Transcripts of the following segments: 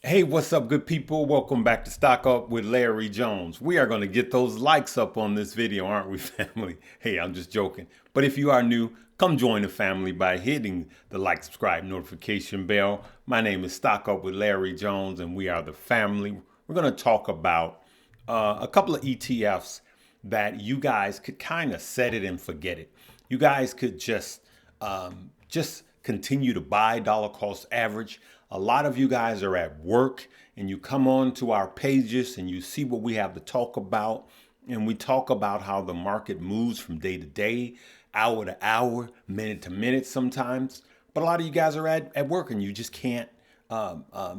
Hey, what's up, good people? Welcome back to Stock Up with Larry Jones. We are going to get those likes up on this video, aren't we, family? Hey, I'm just joking. But if you are new, come join the family by hitting the like, subscribe, notification bell. My name is Stock Up with Larry Jones, and we are the family. We're going to talk about a couple of ETFs that you guys could kind of set it and forget it. You guys could just continue to buy dollar cost average. A lot of you guys are at work and you come on to our pages and you see what we have to talk about. And we talk about how the market moves from day to day, hour to hour, minute to minute sometimes. But a lot of you guys are at work and you just can't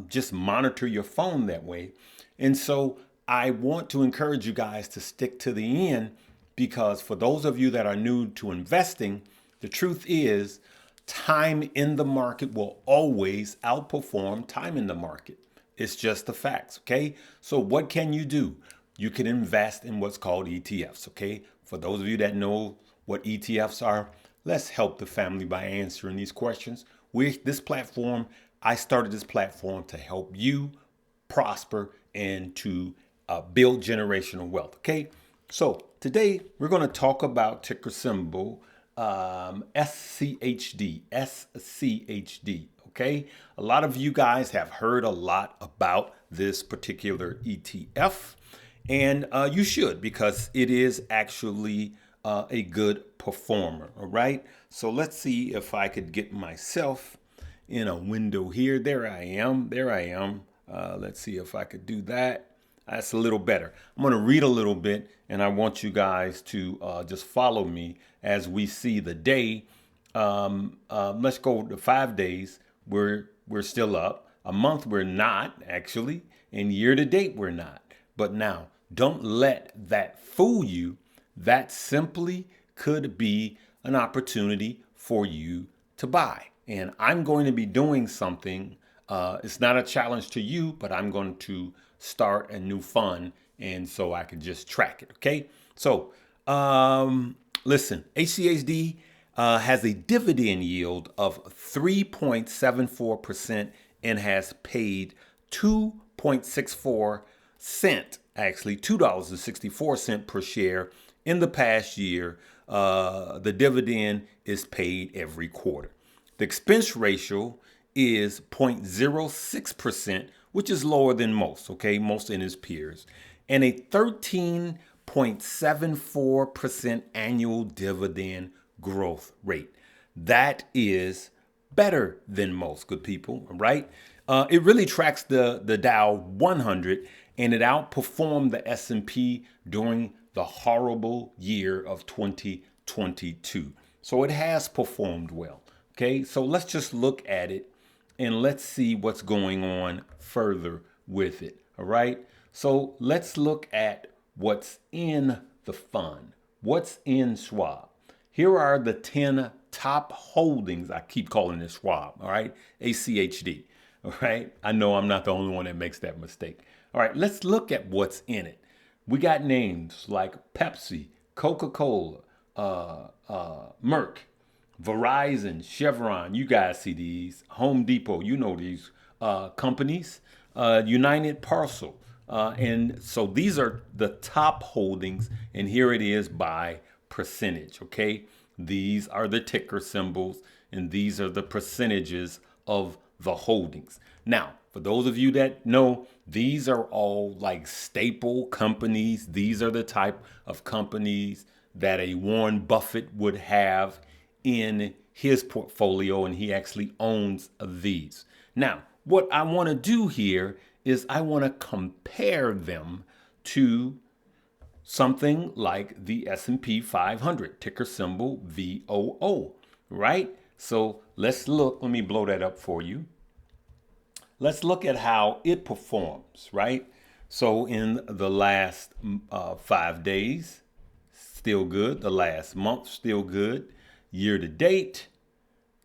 just monitor your phone that way. And so I want to encourage you guys to stick to the end, because for those of you that are new to investing, the truth is time in the market will always outperform time in the market. It's just the facts, okay? So what can you do? You can invest in what's called ETFs, okay? For those of you that know what ETFs are, let's help the family by answering these questions. I started this platform to help you prosper and to build generational wealth, okay? So today we're going to talk about ticker symbol SCHD, okay? A lot of you guys have heard a lot about this particular ETF, and you should, because it is actually a good performer, all right? So let's see if I could get myself in a window here. There I am. Let's see if I could do that. That's a little better. I'm going to read a little bit, and I want you guys to just follow me as we see the day. Let's go to 5 days. We're still up. A month we're not, actually, and year to date we're not. But now, don't let that fool you. That simply could be an opportunity for you to buy. And I'm going to be doing something. It's not a challenge to you, but I'm going to start a new fund, and so I can just track it. Okay. So, listen, HCHD has a dividend yield of 3.74% and has paid 2.64 cent, actually $2.64 per share in the past year. The dividend is paid every quarter. The expense ratio is 0.06%, which is lower than most, okay? Most in his peers. And a 13.74% annual dividend growth rate. That is better than most, good people, right? It really tracks the Dow 100, and it outperformed the S&P during the horrible year of 2022. So it has performed well, okay? So let's just look at it and let's see what's going on further with it, all right? So let's look at what's in the fund. What's in Schwab? Here are the 10 top holdings. I keep calling it Schwab, all right? ACHD, all right? I know I'm not the only one that makes that mistake. All right, let's look at what's in it. We got names like Pepsi, Coca-Cola, Merck, Verizon, Chevron, you guys see these, Home Depot, you know these companies, United Parcel. And so these are the top holdings, and here it is by percentage, okay? These are the ticker symbols, and these are the percentages of the holdings. Now, for those of you that know, these are all like staple companies. These are the type of companies that a Warren Buffett would have in his portfolio, and he actually owns these. Now, what I want to do here is I want to compare them to something like the S&P 500, ticker symbol VOO, right? So let's look. Let me blow that up for you. Let's look at how it performs, right? So in the last 5 days, still good. The last month, still good. Year to date,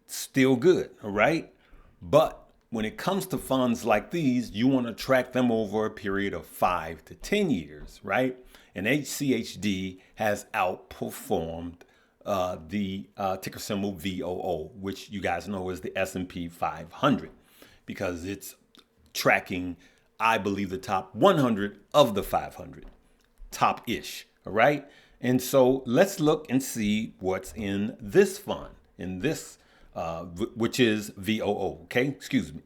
still good, all right? But when it comes to funds like these, you want to track them over a period of 5 to 10 years, right? And HCHD has outperformed the ticker symbol VOO, which you guys know is the S&P 500, because it's tracking, I believe, the top 100 of the 500, top-ish, all right? And so let's look and see what's in this fund, in this, which is VOO, okay? Excuse me.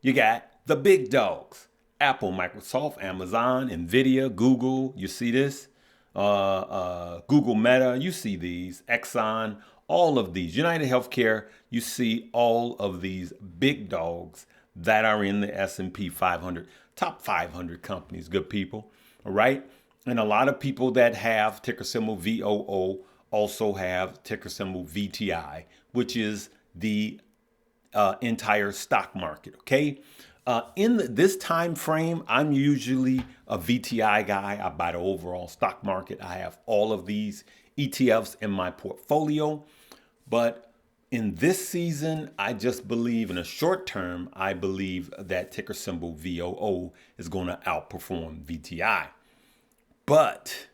You got the big dogs: Apple, Microsoft, Amazon, Nvidia, Google. You see this? Google Meta, you see these. Exxon, all of these. United Healthcare, you see all of these big dogs that are in the S&P 500, top 500 companies, good people, all right? And a lot of people that have ticker symbol VOO also have ticker symbol VTI, which is the entire stock market, okay? In this time frame, I'm usually a VTI guy. I buy the overall stock market. I have all of these ETFs in my portfolio. But in this season, I just believe in a short term, I believe that ticker symbol VOO is going to outperform VTI. But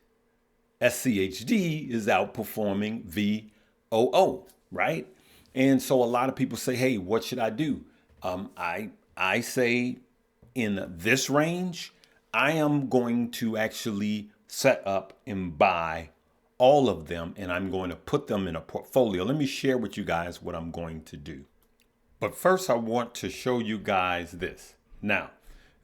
SCHD is outperforming VOO, right? And so a lot of people say, hey, what should I do? I say in this range, I am going to actually set up and buy all of them, and I'm going to put them in a portfolio. Let me share with you guys what I'm going to do. But first, I want to show you guys this. Now,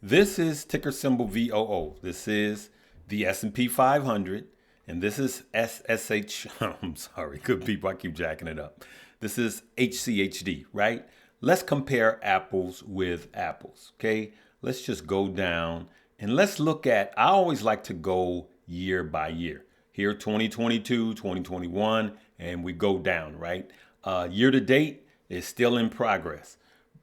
this is ticker symbol VOO. This is the S&P 500, and this is SSH. I'm sorry, good people, I keep jacking it up. This is HCHD, right? Let's compare apples with apples, okay? Let's just go down and let's look at, I always like to go year by year. Here, 2022, 2021, and we go down, right? Year to date is still in progress.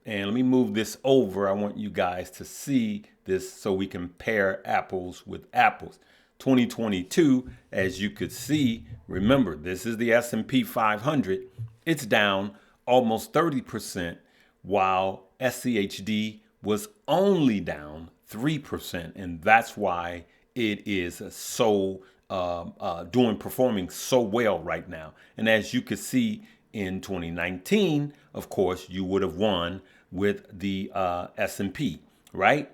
And let me move this over. I want you guys to see this so we can pair apples with apples. 2022, as you could see, remember, this is the S&P 500. It's down almost 30%, while SCHD was only down 3%. And that's why it is so performing so well right now. And as you could see in 2019, of course, you would have won with the S&P, right?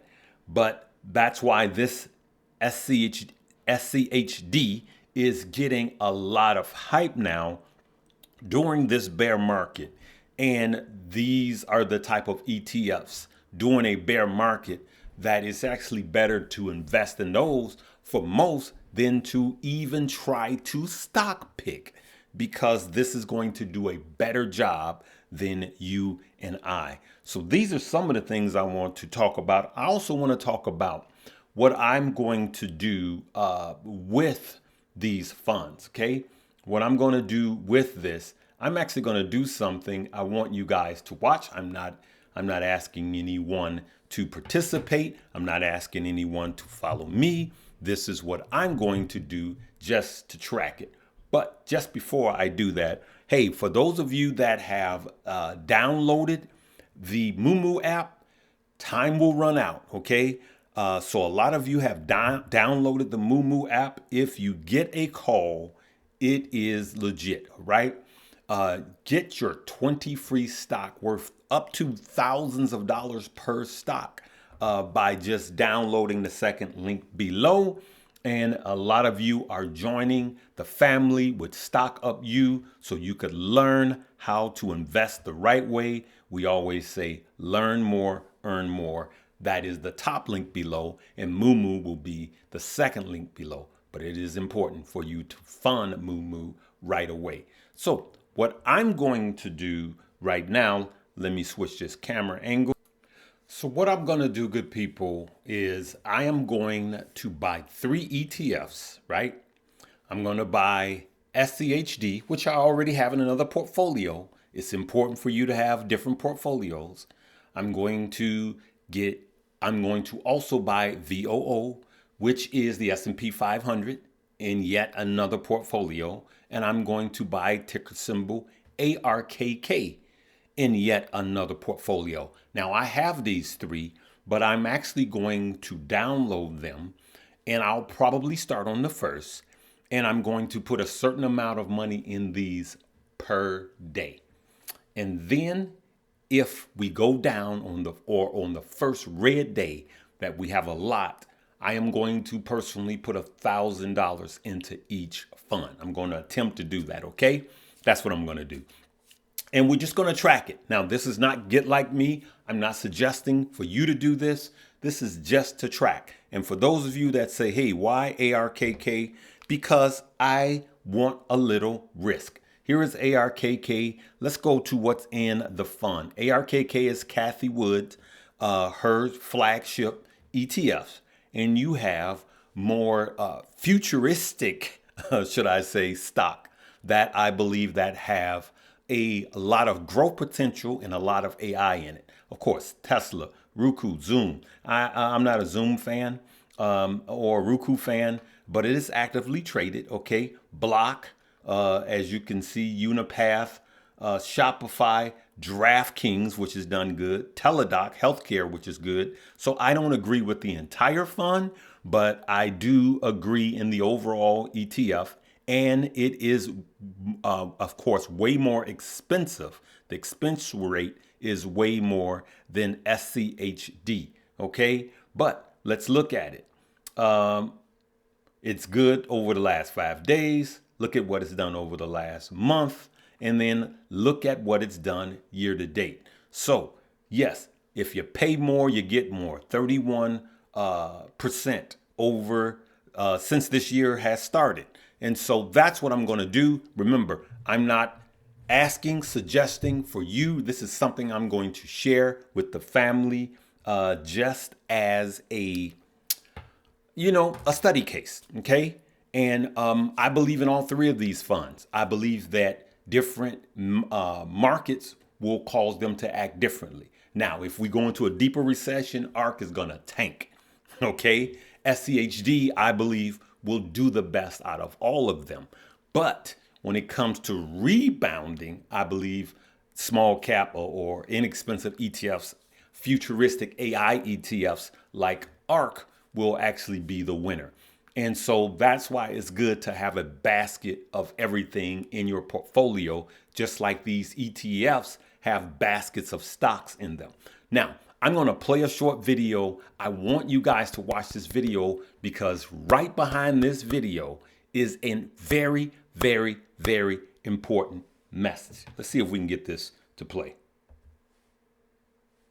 But that's why this SCHD is getting a lot of hype now during this bear market. And these are the type of ETFs during a bear market that is actually better to invest in those for most than to even try to stock pick, because this is going to do a better job than you and I. So these are some of the things I want to talk about. I also want to talk about what I'm going to do with these funds, okay? What I'm going to do with this, I'm actually going to do something I want you guys to watch. I'm not asking anyone to participate. I'm not asking anyone to follow me. This is what I'm going to do just to track it. But just before I do that, hey, for those of you that have downloaded the VOO app, time will run out, okay? So a lot of you have downloaded the VOO app. If you get a call, it is legit, right? Get your 20 free stock worth up to thousands of dollars per stock by just downloading the second link below. And a lot of you are joining the family with Stock Up You so you could learn how to invest the right way. We always say, learn more, earn more. That is the top link below, and VOO will be the second link below. But it is important for you to fund VOO right away. So what I'm going to do right now, let me switch this camera angle. So what I'm going to do, good people, is I am going to buy 3 ETFs, right? I'm going to buy SCHD, which I already have in another portfolio. It's important for you to have different portfolios. I'm going to also buy VOO, which is the S&P 500, in yet another portfolio. And I'm going to buy ticker symbol ARKK in yet another portfolio. Now I have these 3, but I'm actually going to download them, and I'll probably start on the first, and I'm going to put a certain amount of money in these per day. And then if we go down on the first red day that we have a lot, I am going to personally put $1,000 into each fund. I'm going to attempt to do that. Okay, that's what I'm going to do. And we're just going to track it. Now, this is not get like me. I'm not suggesting for you to do this. This is just to track. And for those of you that say, hey, why ARKK? Because I want a little risk. Here is ARKK. Let's go to what's in the fund. ARKK is Kathy Wood, her flagship ETFs. And you have more futuristic, should I say, stock that I believe that have a lot of growth potential and a lot of AI in it. Of course, Tesla, Roku, Zoom. I'm not a Zoom fan or Roku fan, but it is actively traded. Okay, Block, as you can see, Unipath, Shopify, DraftKings, which has done good, Teladoc Healthcare, which is good. So I don't agree with the entire fund, but I do agree in the overall ETF. And it is, of course, way more expensive. The expense rate is way more than SCHD. Okay, but let's look at it. It's good over the last 5 days. Look at what it's done over the last month. And then look at what it's done year to date. So, yes, if you pay more, you get more. 31% over since this year has started. And so that's what I'm going to do. Remember, I'm not asking, suggesting for you. This is something I'm going to share with the family just as a study case. Okay. And I believe in all three of these funds. I believe that different markets will cause them to act differently. Now, if we go into a deeper recession, ARK is going to tank. Okay. SCHD, I believe, will do the best out of all of them. But when it comes to rebounding, I believe small cap or inexpensive ETFs, futuristic AI ETFs like ARK will actually be the winner. And so that's why it's good to have a basket of everything in your portfolio, just like these ETFs have baskets of stocks in them. Now, I'm going to play a short video. I want you guys to watch this video because right behind this video is a very, very, very important message. Let's see if we can get this to play.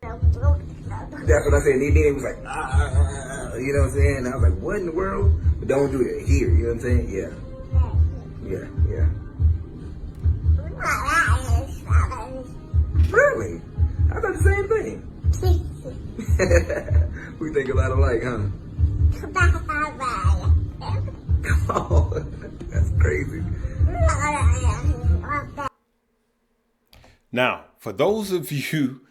That's what I said. He was like, you know what I'm saying? And I was like, what in the world? But don't do it here. You know what I'm saying? Yeah. Yeah. Really? I thought the same thing. We think a lot alike, huh? Come on. That's crazy. Now, for those of you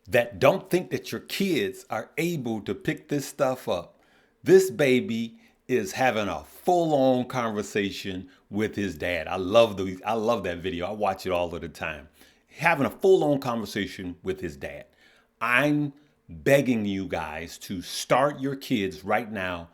that don't think that your kids are able to pick this stuff up, this baby is having a full-on conversation with his dad. I love that video. I watch it all of the time. Having a full-on conversation with his dad. I'm begging you guys to start your kids right now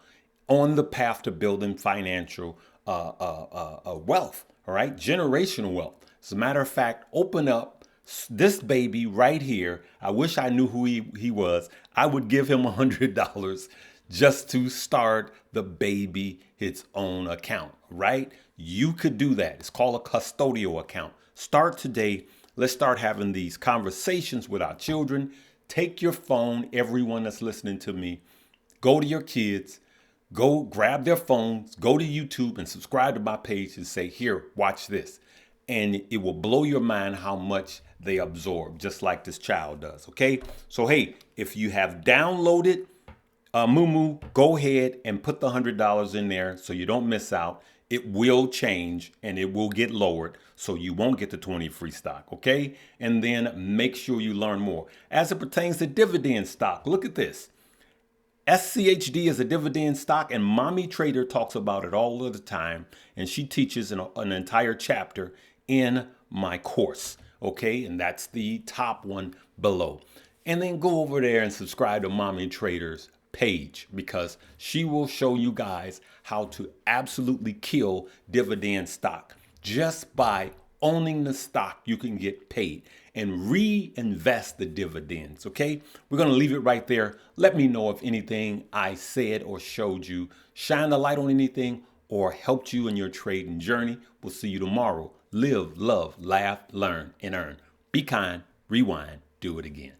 on the path to building financial wealth, all right? Generational wealth. As a matter of fact, open up this baby right here. I wish I knew who he was. I would give him $100 just to start the baby its own account, right? You could do that. It's called a custodial account. Start today. Let's start having these conversations with our children. Take your phone, everyone that's listening to me, go to your kids, go grab their phones, go to YouTube and subscribe to my page and say, here, watch this. And it will blow your mind how much they absorb, just like this child does, okay? So, hey, if you have downloaded Moo, go ahead and put the $100 in there so you don't miss out. It will change and it will get lowered so you won't get the 20 free stock, okay? And then make sure you learn more. As it pertains to dividend stock, look at this. SCHD is a dividend stock and Mommy Trader talks about it all of the time. And she teaches an entire chapter in my course, okay? And that's the top one below. And then go over there and subscribe to Mommy Trader's page because she will show you guys how to absolutely kill dividend stock. Just by owning the stock, you can get paid. and reinvest the dividends. Okay, we're going to leave it right there. Let me know if anything I said or showed you shine the light on anything or helped you in your trading journey. We'll see you tomorrow. Live, love, laugh, learn, and earn. Be kind, rewind, do it again.